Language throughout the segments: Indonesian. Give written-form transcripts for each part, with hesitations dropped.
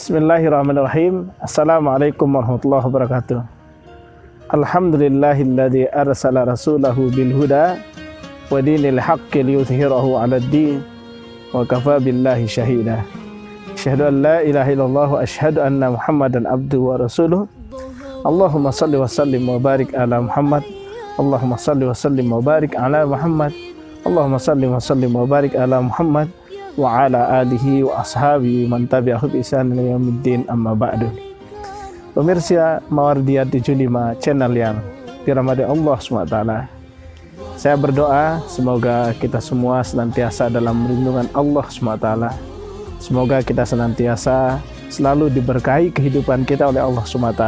Bismillahirrahmanirrahim. Assalamualaikum warahmatullahi wabarakatuh. Alhamdulillahilladzi arsala rasulahu bil huda wa dinil haqqi liyudhhirahu 'alad din wa kafa billahi syahida. Asyhadu an la ilaha illallah wa asyhadu anna Muhammadan abduhu wa rasuluh. Allahumma shalli wa sallim wa barik ala Muhammad. Allahumma shalli wa sallim wa barik ala Muhammad. Allahumma shalli wa sallim wa barik ala Muhammad wa ala alihi wa ashabihi man tabi'ahu bi ihsan ila yaumiddin, amma ba'du. Pemirsa Mawardiya 75 channel yang dirahmati Allah SWT, saya berdoa semoga kita semua senantiasa dalam perlindungan Allah SWT. Semoga kita senantiasa selalu diberkahi kehidupan kita oleh Allah SWT,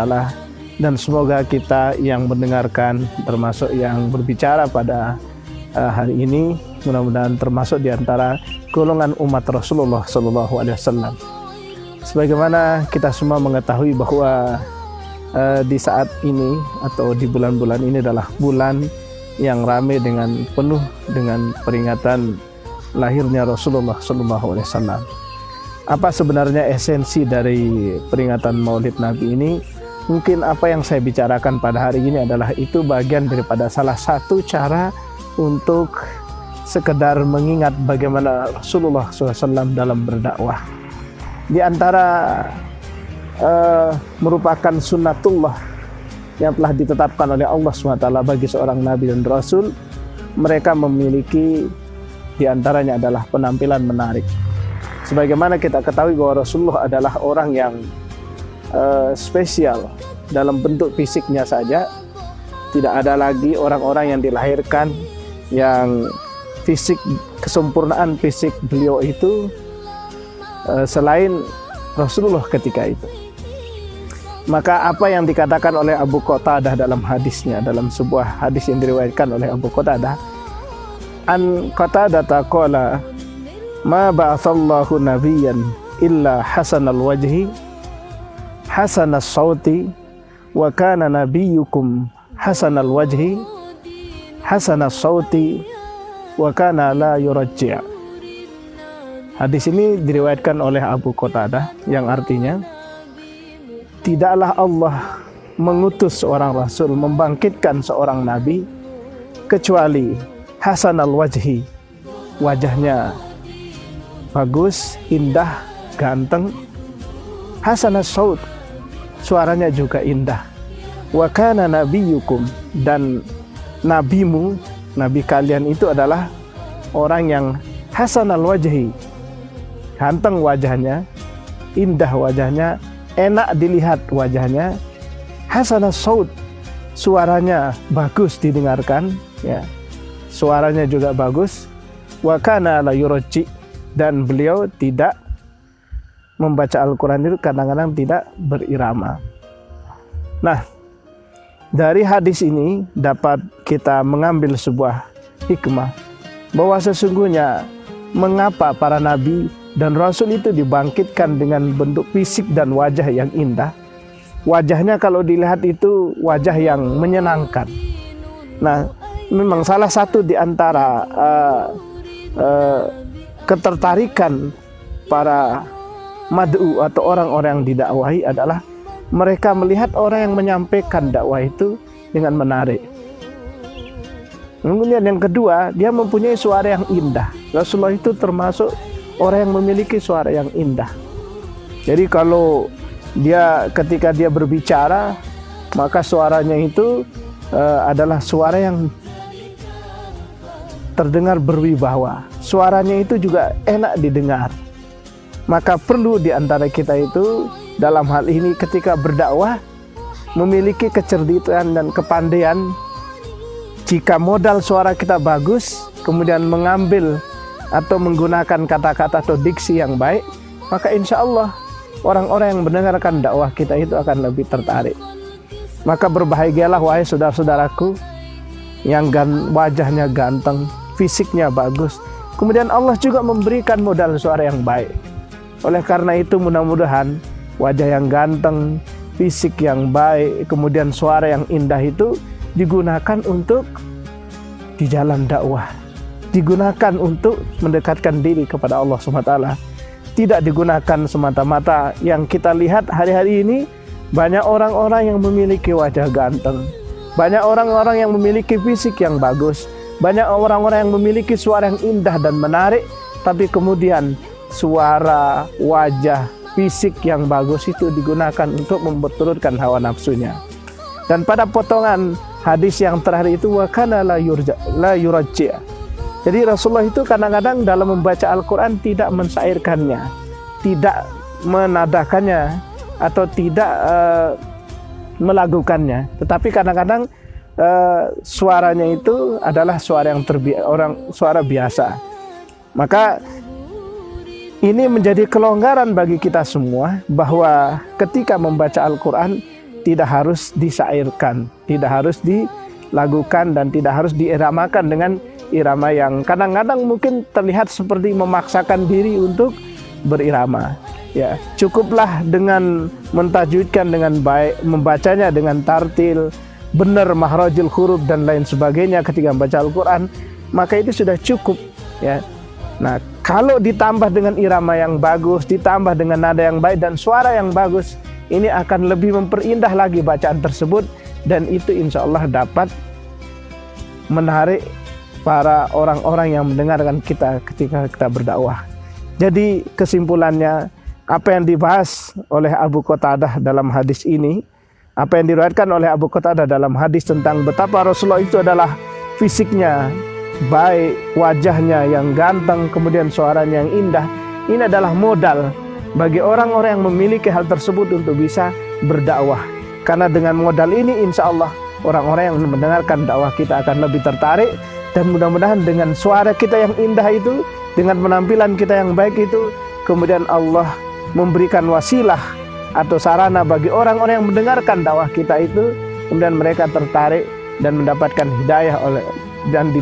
dan semoga kita yang mendengarkan termasuk yang berbicara pada hari ini mudah-mudahan termasuk di antara golongan umat Rasulullah SAW. Sebagaimana kita semua mengetahui bahwa di saat ini atau di bulan-bulan ini adalah bulan yang ramai dengan penuh dengan peringatan lahirnya Rasulullah SAW. Apa sebenarnya esensi dari peringatan Maulid Nabi ini? Mungkin apa yang saya bicarakan pada hari ini adalah itu bagian daripada salah satu cara untuk sekedar mengingat bagaimana Rasulullah SAW dalam berdakwah. Di antara merupakan sunnatullah yang telah ditetapkan oleh Allah SWT bagi seorang Nabi dan Rasul, mereka memiliki di antaranya adalah penampilan menarik. Sebagaimana kita ketahui bahwa Rasulullah adalah orang yang spesial dalam bentuk fisiknya saja. Tidak ada lagi orang-orang yang dilahirkan yang fisik, kesempurnaan fisik beliau itu selain Rasulullah ketika itu. Maka apa yang dikatakan oleh Abu Qatadah dalam hadisnya, dalam sebuah hadis yang diriwayatkan oleh Abu Qatadah, an Qatadah taqala ma ba'atsallahu nabiyyan illa hasanal wajhi hasanas sauti wa kana nabiyyukum hasanal wajhi hasanas sauti wa kana la yurajji'. Hadis ini diriwayatkan oleh Abu Qatadah yang artinya, tidaklah Allah mengutus seorang rasul, membangkitkan seorang nabi kecuali hasanal wajhi, wajahnya bagus, indah, ganteng, hasanas saut, suaranya juga indah, wa kana nabiyyukum, dan nabimu, nabi kalian itu adalah orang yang hasanal wajhi, ganteng wajahnya, indah wajahnya, enak dilihat wajahnya, hasanas saut, suaranya bagus didengarkan, ya, suaranya juga bagus, wa kana la yurajji, dan beliau tidak membaca Al-Quran itu kadang-kadang tidak berirama. Nah, dari hadis ini dapat kita mengambil sebuah hikmah bahwa sesungguhnya mengapa para nabi dan rasul itu dibangkitkan dengan bentuk fisik dan wajah yang indah. Wajahnya kalau dilihat itu wajah yang menyenangkan. Nah, memang salah satu di antara ketertarikan para mad'u atau orang-orang yang didakwahi adalah mereka melihat orang yang menyampaikan dakwah itu dengan menarik. Kemudian yang kedua, dia mempunyai suara yang indah. Rasulullah itu termasuk orang yang memiliki suara yang indah. Jadi kalau dia ketika dia berbicara, maka suaranya itu adalah suara yang terdengar berwibawa. Suaranya itu juga enak didengar. Maka perlu di antara kita itu dalam hal ini ketika berdakwah memiliki kecerdikan dan kepandaian. Jika modal suara kita bagus, kemudian mengambil atau menggunakan kata-kata atau diksi yang baik, maka insya Allah orang-orang yang mendengarkan dakwah kita itu akan lebih tertarik. Maka berbahagialah wahai saudara-saudaraku yang wajahnya ganteng, fisiknya bagus, kemudian Allah juga memberikan modal suara yang baik. Oleh karena itu mudah-mudahan wajah yang ganteng, fisik yang baik, kemudian suara yang indah itu digunakan untuk di jalan dakwah, digunakan untuk mendekatkan diri kepada Allah SWT. tidak digunakan semata-mata. Yang kita lihat hari-hari ini, banyak orang-orang yang memiliki wajah ganteng, banyak orang-orang yang memiliki fisik yang bagus, banyak orang-orang yang memiliki suara yang indah dan menarik, tapi kemudian suara, wajah, fisik yang bagus itu digunakan untuk memperturutkan hawa nafsunya. Dan pada potongan hadis yang terakhir itu, wa kana la yurajji'. Jadi Rasulullah itu kadang-kadang dalam membaca Al-Quran tidak mensairkannya, tidak menadakannya, atau tidak melagukannya, tetapi kadang-kadang suaranya itu adalah suara yang suara biasa. Maka ini menjadi kelonggaran bagi kita semua bahwa ketika membaca Al-Quran tidak harus disairkan, tidak harus dilagukan, dan tidak harus diiramakan dengan irama yang kadang-kadang mungkin terlihat seperti memaksakan diri untuk berirama. Ya, cukuplah dengan mentajwidkan dengan baik, membacanya dengan tartil, benar makhrajul huruf dan lain sebagainya ketika membaca Al-Quran, maka itu sudah cukup. Ya. Nah, kalau ditambah dengan irama yang bagus, ditambah dengan nada yang baik dan suara yang bagus, ini akan lebih memperindah lagi bacaan tersebut, dan itu insya Allah dapat menarik para orang-orang yang mendengarkan kita ketika kita berdakwah. Jadi kesimpulannya, apa yang dibahas oleh Abu Qatadah dalam hadis ini, apa yang diriwayatkan oleh Abu Qatadah dalam hadis tentang betapa Rasulullah itu adalah fisiknya baik, wajahnya yang ganteng, kemudian suaranya yang indah, ini adalah modal bagi orang-orang yang memiliki hal tersebut untuk bisa berdakwah. Karena dengan modal ini insya Allah orang-orang yang mendengarkan dakwah kita akan lebih tertarik, dan mudah-mudahan dengan suara kita yang indah itu, dengan penampilan kita yang baik itu, kemudian Allah memberikan wasilah atau sarana bagi orang-orang yang mendengarkan dakwah kita itu, kemudian mereka tertarik dan mendapatkan hidayah dan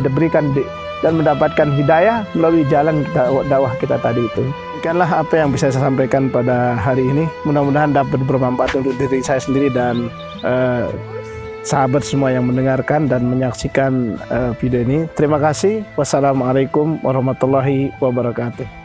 mendapatkan hidayah melalui jalan dakwah kita tadi itu. Demikianlah apa yang bisa saya sampaikan pada hari ini. Mudah-mudahan dapat bermanfaat untuk diri saya sendiri dan sahabat semua yang mendengarkan dan menyaksikan video ini. Terima kasih. Wassalamualaikum warahmatullahi wabarakatuh.